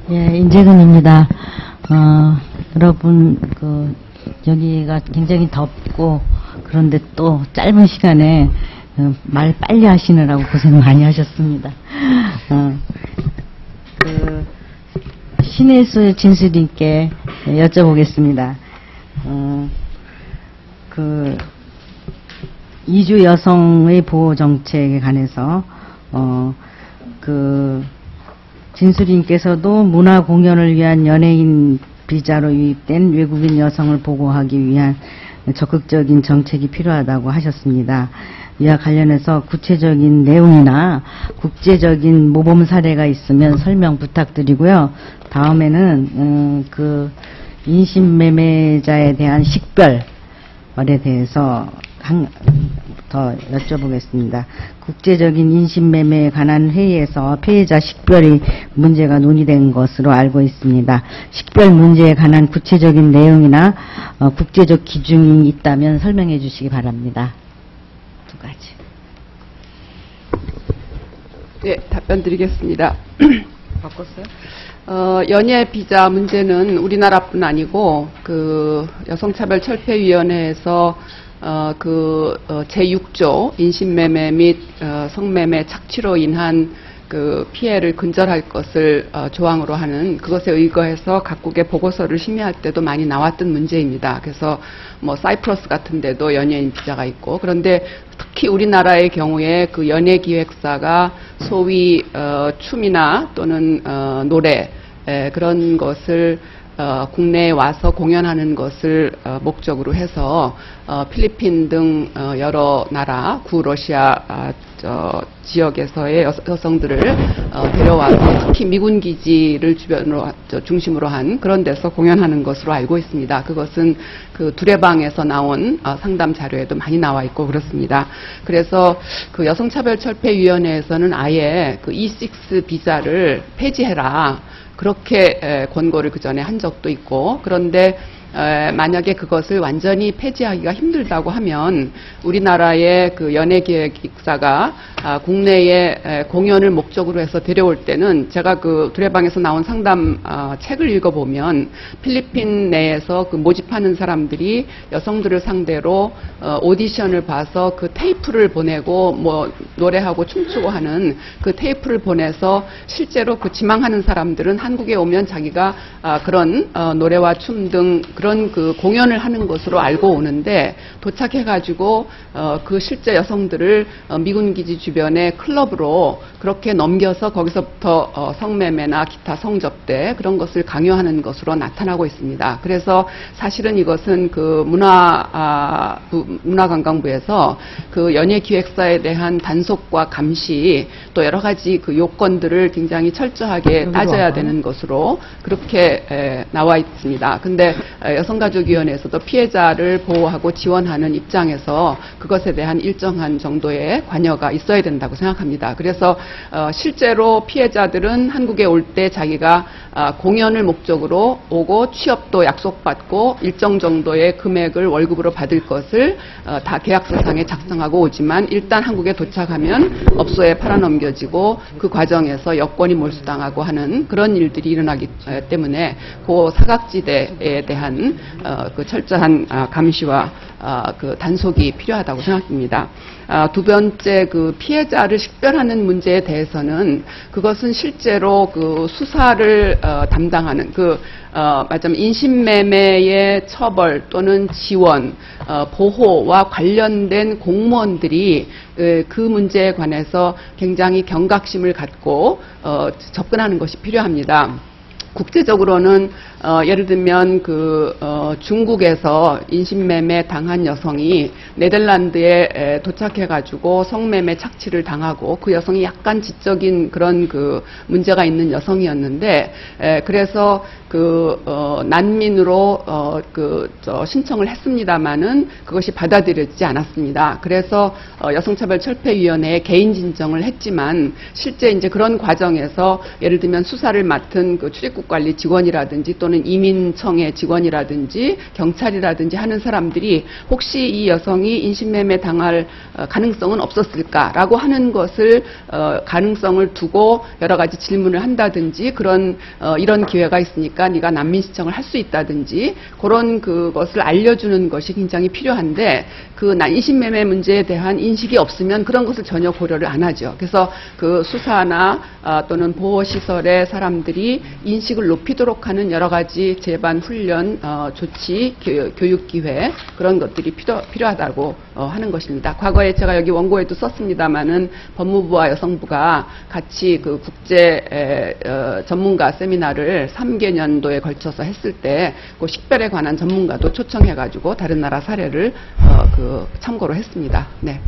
예, 인재근입니다. 여러분, 여기가 굉장히 덥고, 그런데 또 짧은 시간에 말 빨리 하시느라고 고생 많이 하셨습니다. 신혜수 진수님께 여쭤보겠습니다. 이주 여성의 보호 정책에 관해서, 진수님께서도 문화 공연을 위한 연예인 비자로 유입된 외국인 여성을 보호하기 위한 적극적인 정책이 필요하다고 하셨습니다. 이와 관련해서 구체적인 내용이나 국제적인 모범 사례가 있으면 설명 부탁드리고요. 다음에는 인신매매자에 대한 식별에 대해서 더 여쭤보겠습니다. 국제적인 인신매매에 관한 회의에서 피해자 식별이 문제가 논의된 것으로 알고 있습니다. 식별 문제에 관한 구체적인 내용이나 국제적 기준이 있다면 설명해 주시기 바랍니다. 두 가지. 네, 답변 드리겠습니다. 바꿨어요? 연예 비자 문제는 우리나라뿐 아니고 여성차별철폐위원회에서 제6조 인신매매 및 성매매 착취로 인한 피해를 근절할 것을 조항으로 하는 그것에 의거해서 각국의 보고서를 심의할 때도 많이 나왔던 문제입니다. 그래서 사이프러스 같은 데도 연예인 비자가 있고, 그런데 특히 우리나라의 경우에 연예기획사가 소위 춤이나 또는 노래 그런 것을 국내에 와서 공연하는 것을 목적으로 해서 필리핀 등 여러 나라 구러시아 지역에서의 여성들을 데려와서 특히 미군 기지를 중심으로 한 그런 데서 공연하는 것으로 알고 있습니다. 그것은 두레방에서 나온 상담 자료에도 많이 나와 있고 그렇습니다. 그래서 여성차별철폐위원회에서는 아예 E6 비자를 폐지해라, 그렇게 권고를 그 전에 한 적도 있고, 그런데 만약에 그것을 완전히 폐지하기가 힘들다고 하면 우리나라의 연예기획사가 국내에 공연을 목적으로 해서 데려올 때는, 제가 두레방에서 나온 상담 책을 읽어보면 필리핀 내에서 모집하는 사람들이 여성들을 상대로 오디션을 봐서 테이프를 보내고 노래하고 춤추고 하는 테이프를 보내서 실제로 지망하는 사람들은 한국에 오면 자기가 그런 노래와 춤 등 그런 공연을 하는 것으로 알고 오는데, 도착해가지고 실제 여성들을 미군 기지 주변의 클럽으로 그렇게 넘겨서 거기서부터 성매매나 기타 성접대 그런 것을 강요하는 것으로 나타나고 있습니다. 그래서 사실은 이것은 문화관광부에서 연예기획사에 대한 단속과 감시, 또 여러 가지 요건들을 굉장히 철저하게 따져야 되는 것으로 그렇게 나와 있습니다. 근데 여성가족위원회에서도 피해자를 보호하고 지원하는 입장에서 그것에 대한 일정한 정도의 관여가 있어야 된다고 생각합니다. 그래서 실제로 피해자들은 한국에 올 때 자기가 공연을 목적으로 오고 취업도 약속받고 일정 정도의 금액을 월급으로 받을 것을 다 계약서상에 작성하고 오지만, 일단 한국에 도착하면 업소에 팔아넘겨지고 그 과정에서 여권이 몰수당하고 하는 그런 일들이 일어나기 때문에 사각지대에 대한 철저한 감시와 단속이 필요하다고 생각합니다. 두 번째, 피해자를 식별하는 문제에 대해서는 그것은 실제로 수사를 담당하는 말하자면 인신매매의 처벌 또는 지원, 보호와 관련된 공무원들이 그 문제에 관해서 굉장히 경각심을 갖고 접근하는 것이 필요합니다. 국제적으로는 예를 들면 중국에서 인신매매 당한 여성이 네덜란드에 도착해가지고 성매매 착취를 당하고, 그 여성이 약간 지적인 그런 문제가 있는 여성이었는데, 그래서 난민으로 신청을 했습니다마는 그것이 받아들여지지 않았습니다. 그래서 여성차별철폐위원회에 개인 진정을 했지만, 실제 이제 그런 과정에서 예를 들면 수사를 맡은 출입국 출입국관리 직원이라든지 또는 이민청의 직원이라든지 경찰이라든지 하는 사람들이 혹시 이 여성이 인신매매 당할 가능성은 없었을까라고 하는 것을 가능성을 두고 여러 가지 질문을 한다든지 그런 이런 기회가 있으니까 네가 난민 신청을 할 수 있다든지 그런 그것을 알려주는 것이 굉장히 필요한데 그 인신매매 문제에 대한 인식이 없으면 그런 것을 전혀 고려를 안 하죠. 그래서 그 수사나 또는 보호시설의 사람들이 인식을 높이도록 하는 여러 가지 재반 훈련 조치, 교육 기회 그런 것들이 필요하다고 하는 것입니다. 과거에 제가 여기 원고에도 썼습니다마는 법무부와 여성부가 같이 그 국제 전문가 세미나를 3개년도에 걸쳐서 했을 때 그 식별에 관한 전문가도 초청해가지고 다른 나라 사례를 참고로 했습니다. 네.